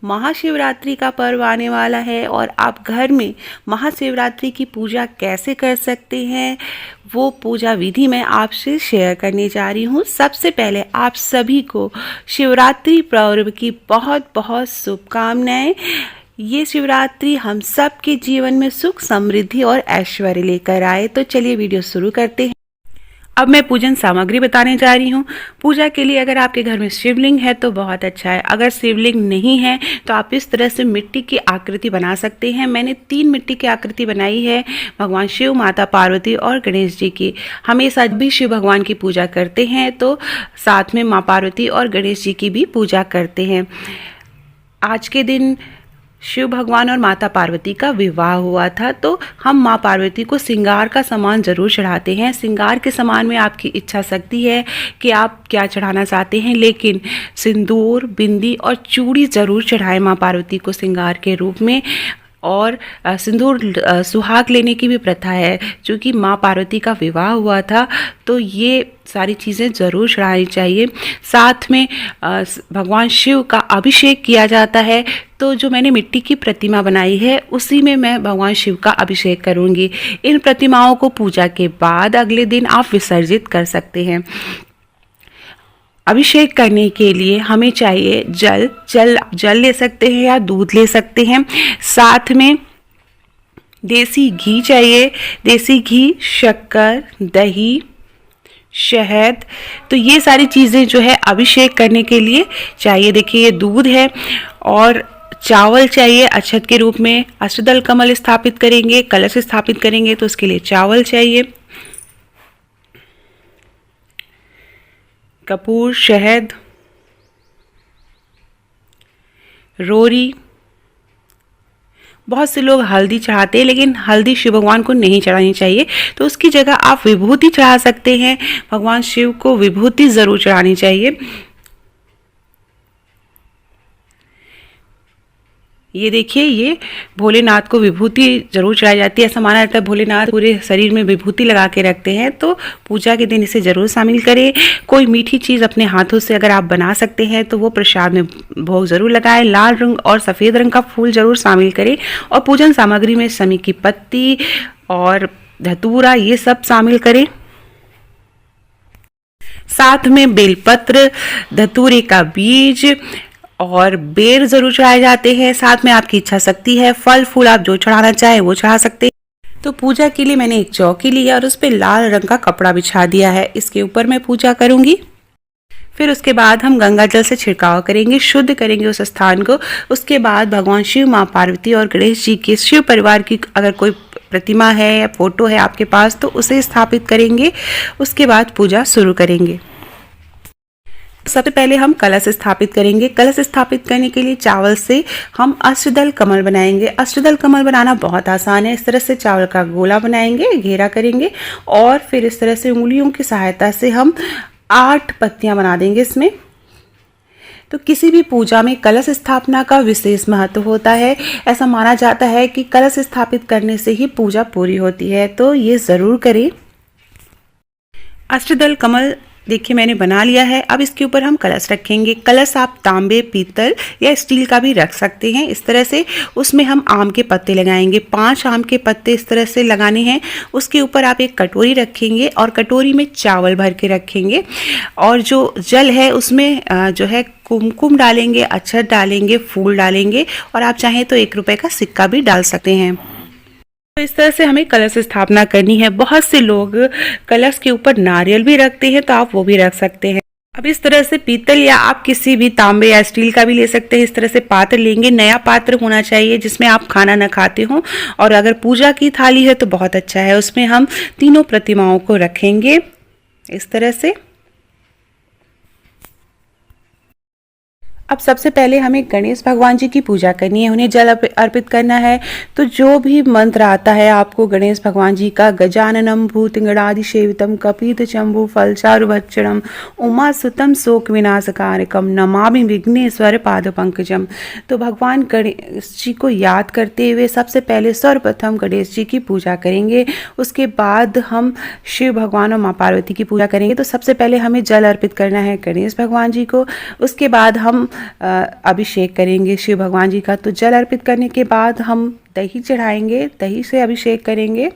महाशिवरात्रि का पर्व आने वाला है और आप घर में महाशिवरात्रि की पूजा कैसे कर सकते हैं वो पूजा विधि मैं आपसे शेयर करने जा रही हूँ। सबसे पहले आप सभी को शिवरात्रि पर्व की बहुत बहुत शुभकामनाएं। ये शिवरात्रि हम सब के जीवन में सुख समृद्धि और ऐश्वर्य लेकर आए। तो चलिए वीडियो शुरू करते हैं। अब मैं पूजन सामग्री बताने जा रही हूँ। पूजा के लिए अगर आपके घर में शिवलिंग है तो बहुत अच्छा है। अगर शिवलिंग नहीं है तो आप इस तरह से मिट्टी की आकृति बना सकते हैं। मैंने 3 मिट्टी की आकृति बनाई है, भगवान शिव, माता पार्वती और गणेश जी की। हमेशा भी शिव भगवान की पूजा करते हैं तो साथ में माँ पार्वती और गणेश जी की भी पूजा करते हैं। आज के दिन शिव भगवान और माता पार्वती का विवाह हुआ था, तो हम माँ पार्वती को श्रृंगार का सामान ज़रूर चढ़ाते हैं। श्रृंगार के सामान में आपकी इच्छा शक्ति है कि आप क्या चढ़ाना चाहते हैं, लेकिन सिंदूर, बिंदी और चूड़ी ज़रूर चढ़ाएं माँ पार्वती को श्रृंगार के रूप में। और सिंदूर सुहाग लेने की भी प्रथा है। चूँकि माँ पार्वती का विवाह हुआ था तो ये सारी चीज़ें ज़रूर चढ़ानी चाहिए। साथ में भगवान शिव का अभिषेक किया जाता है। तो जो मैंने मिट्टी की प्रतिमा बनाई है उसी में मैं भगवान शिव का अभिषेक करूँगी। इन प्रतिमाओं को पूजा के बाद अगले दिन आप विसर्जित कर सकते हैं। अभिषेक करने के लिए हमें चाहिए जल ले सकते हैं या दूध ले सकते हैं। साथ में देसी घी चाहिए, देसी घी, शक्कर, दही, शहद। तो ये सारी चीज़ें जो है अभिषेक करने के लिए चाहिए। देखिए ये दूध है और चावल चाहिए अक्षत के रूप में। अष्टदल कमल स्थापित करेंगे, कलश स्थापित करेंगे तो उसके लिए चावल चाहिए। कपूर, शहद, रोरी। बहुत से लोग हल्दी चढ़ाते हैं, लेकिन हल्दी शिव भगवान को नहीं चढ़ानी चाहिए, तो उसकी जगह आप विभूति चढ़ा सकते हैं। भगवान शिव को विभूति ज़रूर चढ़ानी चाहिए। ये देखिए, ये भोलेनाथ को विभूति जरूर चढ़ाई जाती है। ऐसा माना जाता है भोलेनाथ पूरे शरीर में विभूति लगा के रखते हैं, तो पूजा के दिन इसे जरूर शामिल करें। कोई मीठी चीज़ अपने हाथों से अगर आप बना सकते हैं तो वो प्रसाद में भोग जरूर लगाएं। लाल रंग और सफ़ेद रंग का फूल जरूर शामिल करें। और पूजन सामग्री में शमी की पत्ती और धतूरा ये सब शामिल करें। साथ में बेलपत्र, धतूरे का बीज और बेर जरूर चढ़ाए जाते हैं। साथ में आपकी इच्छा शक्ति है, फल फूल आप जो चढ़ाना चाहें वो चढ़ा सकते हैं। तो पूजा के लिए मैंने एक चौकी ली है और उस पर लाल रंग का कपड़ा बिछा दिया है। इसके ऊपर मैं पूजा करूंगी। फिर उसके बाद हम गंगा जल से छिड़काव करेंगे, शुद्ध करेंगे उस स्थान को। उसके बाद भगवान शिव, माँ पार्वती और गणेश जी के शिव परिवार की अगर कोई प्रतिमा है या फोटो है आपके पास तो उसे स्थापित करेंगे। उसके बाद पूजा शुरू करेंगे। सबसे पहले हम कलश स्थापित करेंगे। कलश स्थापित करने के लिए चावल से हम अष्टदल कमल बनाएंगे। अष्टदल कमल बनाना बहुत आसान है। इस तरह से चावल का गोला बनाएंगे, घेरा करेंगे और फिर इस तरह से उंगलियों की सहायता से हम 8 पत्तियां बना देंगे इसमें। तो किसी भी पूजा में कलश स्थापना का विशेष महत्व होता है। ऐसा माना जाता है कि कलश स्थापित करने से ही पूजा पूरी होती है, तो ये ज़रूर करें। अष्टदल कमल देखिए मैंने बना लिया है। अब इसके ऊपर हम कलश रखेंगे। कलश आप तांबे, पीतल या स्टील का भी रख सकते हैं। इस तरह से उसमें हम आम के पत्ते लगाएंगे। 5 आम के पत्ते इस तरह से लगाने हैं। उसके ऊपर आप एक कटोरी रखेंगे और कटोरी में चावल भर के रखेंगे और जो जल है उसमें जो है कुमकुम डालेंगे, अक्षत डालेंगे, फूल डालेंगे और आप चाहें तो 1 रुपए का सिक्का भी डाल सकते हैं। तो इस तरह से हमें कलश स्थापना करनी है। बहुत से लोग कलश के ऊपर नारियल भी रखते हैं, तो आप वो भी रख सकते हैं। अब इस तरह से पीतल या आप किसी भी तांबे या स्टील का भी ले सकते हैं। इस तरह से पात्र लेंगे। नया पात्र होना चाहिए जिसमें आप खाना न खाते हो। और अगर पूजा की थाली है तो बहुत अच्छा है। उसमें हम तीनों प्रतिमाओं को रखेंगे इस तरह से। अब सबसे पहले हमें गणेश भगवान जी की पूजा करनी है, उन्हें जल अर्पित करना है। तो जो भी मंत्र आता है आपको गणेश भगवान जी का, गजाननम भूतगणादि सेवितम कपित चंबु फलचारु भक्षणम उमा सुतम शोक विनाशकारकम नमामि विघ्नेश्वर पाद पंकजम। तो भगवान गणेश जी को याद करते हुए सबसे पहले सर्वप्रथम गणेश जी की पूजा करेंगे। उसके बाद हम शिव भगवान और माँ पार्वती की पूजा करेंगे। तो सबसे पहले हमें जल अर्पित करना है गणेश भगवान जी को। उसके बाद हम अभिषेक करेंगे शिव भगवान जी का। तो जल अर्पित करने के बाद हम दही चढ़ाएंगे, दही से अभिषेक करेंगे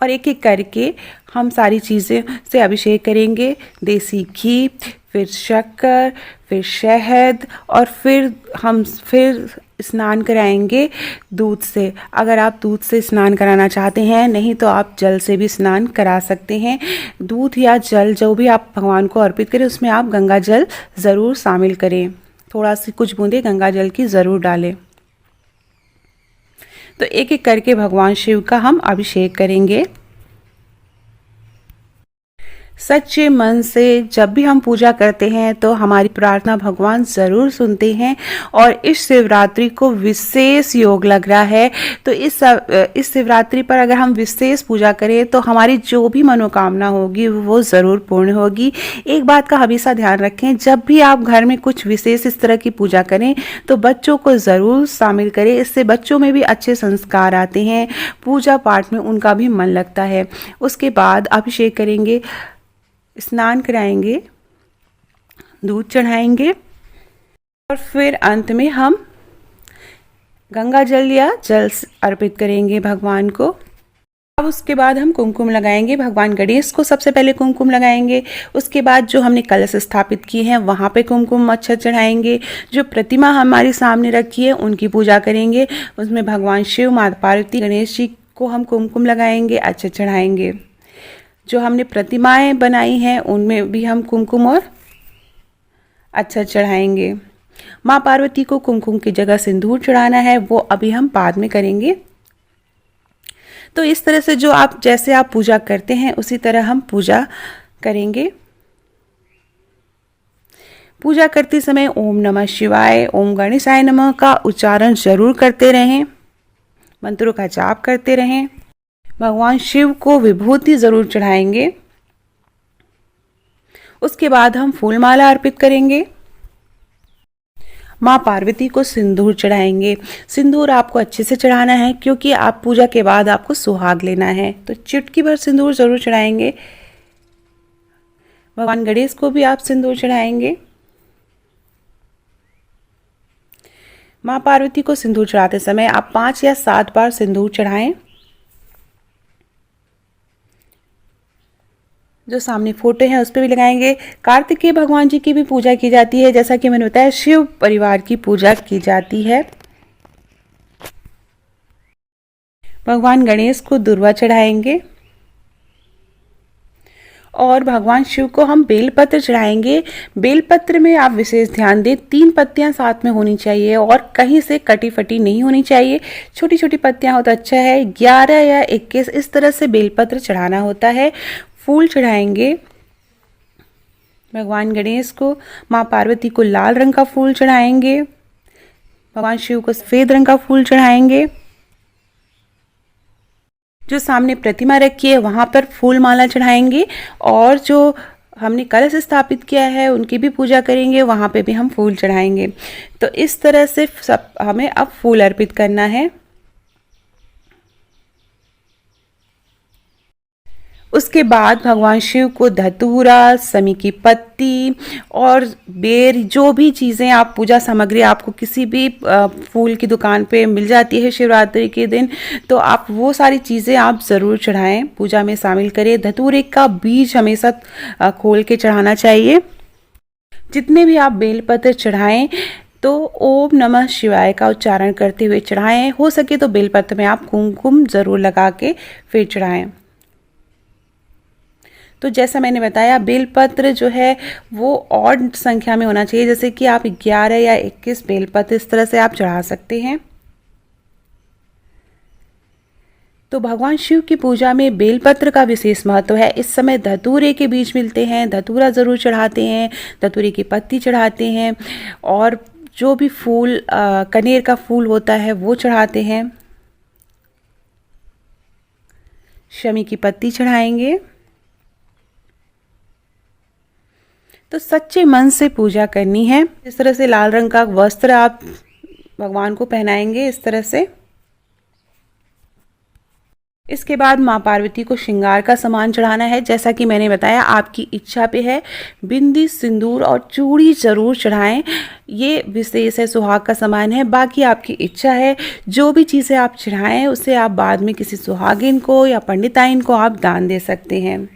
और एक एक करके हम सारी चीज़ें से अभिषेक करेंगे। देसी घी, फिर शक्कर, फिर शहद और फिर स्नान कराएंगे दूध से। अगर आप दूध से स्नान कराना चाहते हैं, नहीं तो आप जल से भी स्नान करा सकते हैं। दूध या जल जो भी आप भगवान को अर्पित करें उसमें आप गंगा जल ज़रूर शामिल करें, थोड़ा सी कुछ बूंदे गंगा जल की ज़रूर डालें। तो एक एक करके भगवान शिव का हम अभिषेक करेंगे। सच्चे मन से जब भी हम पूजा करते हैं तो हमारी प्रार्थना भगवान ज़रूर सुनते हैं। और इस शिवरात्रि को विशेष योग लग रहा है, तो इस शिवरात्रि पर अगर हम विशेष पूजा करें तो हमारी जो भी मनोकामना होगी वो ज़रूर पूर्ण होगी। एक बात का हमेशा ध्यान रखें, जब भी आप घर में कुछ विशेष इस तरह की पूजा करें तो बच्चों को ज़रूर शामिल करें, इससे बच्चों में भी अच्छे संस्कार आते हैं, पूजा पाठ में उनका भी मन लगता है। उसके बाद अभिषेक करेंगे, स्नान कराएंगे, दूध चढ़ाएंगे और फिर अंत में हम गंगा जल या जल अर्पित करेंगे भगवान को। अब उसके बाद हम कुमकुम लगाएंगे। भगवान गणेश को सबसे पहले कुमकुम लगाएंगे, उसके बाद जो हमने कलश स्थापित किए हैं वहाँ पे कुमकुम अक्षत चढ़ाएंगे। जो प्रतिमा हमारे सामने रखी है उनकी पूजा करेंगे, उसमें भगवान शिव, माता पार्वती, गणेश जी को हम कुमकुम लगाएंगे, अक्षत चढ़ाएंगे। जो हमने प्रतिमाएं बनाई हैं उनमें भी हम कुमकुम और अक्षत चढ़ाएंगे। माँ पार्वती को कुमकुम की जगह सिंदूर चढ़ाना है, वो अभी हम बाद में करेंगे। तो इस तरह से जैसे आप पूजा करते हैं उसी तरह हम पूजा करेंगे। पूजा करते समय ओम नमः शिवाय, ओम गणेशाय नमः का उच्चारण जरूर करते रहें, मंत्रों का जाप करते रहें। भगवान शिव को विभूति जरूर चढ़ाएंगे। उसके बाद हम फूल माला अर्पित करेंगे। माँ पार्वती को सिंदूर चढ़ाएंगे। सिंदूर आपको अच्छे से चढ़ाना है क्योंकि आप पूजा के बाद आपको सुहाग लेना है, तो चुटकी भर सिंदूर जरूर चढ़ाएंगे। भगवान गणेश को भी आप सिंदूर चढ़ाएंगे। माँ पार्वती को सिंदूर चढ़ाते समय आप 5 या 7 बार सिंदूर चढ़ाएं। जो सामने फोटो है उस पर भी लगाएंगे। कार्तिकेय भगवान जी की भी पूजा की जाती है, जैसा कि मैंने बताया शिव परिवार की पूजा की जाती है। भगवान गणेश को दुर्वा चढ़ाएंगे और भगवान शिव को हम बेलपत्र चढ़ाएंगे। बेलपत्र में आप विशेष ध्यान दें, 3 पत्तियां साथ में होनी चाहिए और कहीं से कटी फटी नहीं होनी चाहिए। छोटी छोटी पत्तियां हो तो अच्छा है। 11 या 21 इस तरह से बेलपत्र चढ़ाना होता है। फूल चढ़ाएंगे भगवान गणेश को। माँ पार्वती को लाल रंग का फूल चढ़ाएंगे। भगवान शिव को सफेद रंग का फूल चढ़ाएंगे। जो सामने प्रतिमा रखी है वहां पर फूल माला चढ़ाएंगे और जो हमने कलश स्थापित किया है उनकी भी पूजा करेंगे, वहां पे भी हम फूल चढ़ाएंगे। तो इस तरह से सब हमें अब फूल अर्पित करना है। उसके बाद भगवान शिव को धतूरा, समी की पत्ती और बेर, जो भी चीज़ें आप पूजा सामग्री आपको किसी भी फूल की दुकान पे मिल जाती है शिवरात्रि के दिन, तो वो सारी चीज़ें आप ज़रूर चढ़ाएं, पूजा में शामिल करें। धतूरे का बीज हमेशा खोल के चढ़ाना चाहिए। जितने भी आप बेलपत्र चढ़ाएं तो ओम नमः शिवाय का उच्चारण करते हुए चढ़ाएं। हो सके तो बेलपत्र में आप कुमकुम ज़रूर लगा के फिर चढ़ाएं। तो जैसा मैंने बताया बेलपत्र जो है वो ऑड संख्या में होना चाहिए, जैसे कि आप 11 या 21 बेलपत्र इस तरह से आप चढ़ा सकते हैं। तो भगवान शिव की पूजा में बेलपत्र का विशेष महत्व है। इस समय धतूरे के बीज मिलते हैं, धतूरा ज़रूर चढ़ाते हैं, धतूरे की पत्ती चढ़ाते हैं और जो भी फूल कनेर का फूल होता है वो चढ़ाते हैं। शमी की पत्ती चढ़ाएंगे। तो सच्चे मन से पूजा करनी है। इस तरह से लाल रंग का वस्त्र आप भगवान को पहनाएंगे इस तरह से। इसके बाद माँ पार्वती को श्रृंगार का सामान चढ़ाना है। जैसा कि मैंने बताया, आपकी इच्छा पे है। बिंदी, सिंदूर और चूड़ी ज़रूर चढ़ाएं। ये विशेष है, सुहाग का सामान है। बाकी आपकी इच्छा है, जो भी चीज़ें आप चढ़ाएं उसे आप बाद में किसी सुहागिन को या पंडिताइन को आप दान दे सकते हैं।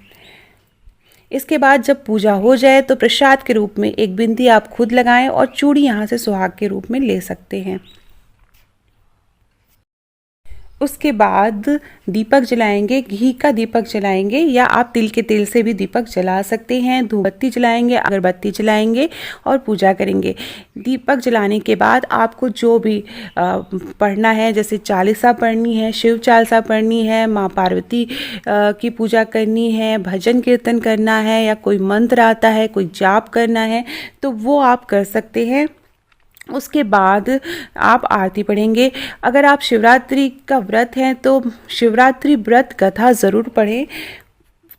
इसके बाद जब पूजा हो जाए तो प्रसाद के रूप में एक बिंदी आप खुद लगाएं और चूड़ी यहाँ से सुहाग के रूप में ले सकते हैं। उसके बाद दीपक जलाएंगे, घी का दीपक जलाएंगे या आप तिल के तेल से भी दीपक जला सकते हैं। धूपबत्ती जलाएंगे, अगरबत्ती जलाएंगे और पूजा करेंगे। दीपक जलाने के बाद आपको जो भी पढ़ना है, जैसे चालीसा पढ़नी है, शिव चालीसा पढ़नी है, माँ पार्वती की पूजा करनी है, भजन कीर्तन करना है या कोई मंत्र आता है, कोई जाप करना है, तो वो आप कर सकते हैं। उसके बाद आप आरती पढ़ेंगे। अगर आप शिवरात्रि का व्रत हैं तो शिवरात्रि व्रत कथा ज़रूर पढ़ें।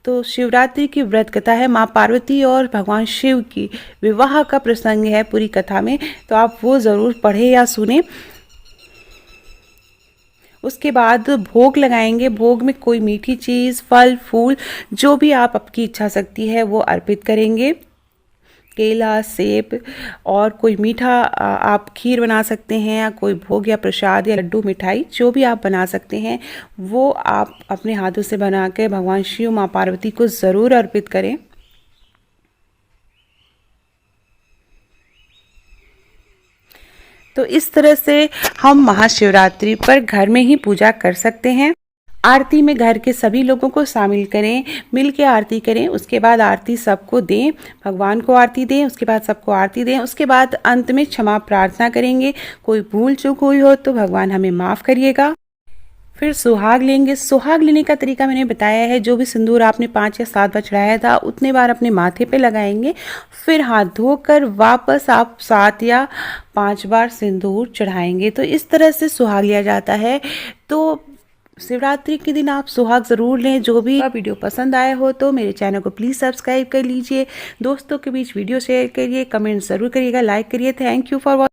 तो शिवरात्रि की व्रत कथा है, माँ पार्वती और भगवान शिव की विवाह का प्रसंग है पूरी कथा में, तो आप वो ज़रूर पढ़ें या सुने। उसके बाद भोग लगाएंगे। भोग में कोई मीठी चीज़, फल फूल, जो भी आप आपकी इच्छा शक्ति है वो अर्पित करेंगे। केला, सेब और कोई मीठा आप खीर बना सकते हैं, या कोई भोग या प्रसाद या लड्डू, मिठाई जो भी आप बना सकते हैं वो आप अपने हाथों से बना के भगवान शिव, माँ पार्वती को ज़रूर अर्पित करें। तो इस तरह से हम महाशिवरात्रि पर घर में ही पूजा कर सकते हैं। आरती में घर के सभी लोगों को शामिल करें, मिल के आरती करें। उसके बाद आरती सबको दें, भगवान को आरती दें, उसके बाद सबको आरती दें। उसके बाद अंत में क्षमा प्रार्थना करेंगे। कोई भूल चूक हुई हो तो भगवान हमें माफ़ करिएगा। फिर सुहाग लेंगे। सुहाग लेने का तरीका मैंने बताया है। जो भी सिंदूर आपने 5 या 7 बार चढ़ाया था उतने बार अपने माथे पे लगाएंगे। फिर हाथ धोकर वापस आप 7 या 5 बार सिंदूर चढ़ाएंगे। तो इस तरह से सुहाग लिया जाता है। तो शिवरात्रि के दिन आप सुहाग ज़रूर लें। जो भी वीडियो पसंद आया हो तो मेरे चैनल को प्लीज़ सब्सक्राइब कर लीजिए, दोस्तों के बीच वीडियो शेयर करिए, कमेंट ज़रूर करिएगा, लाइक करिए। Thank you for watching.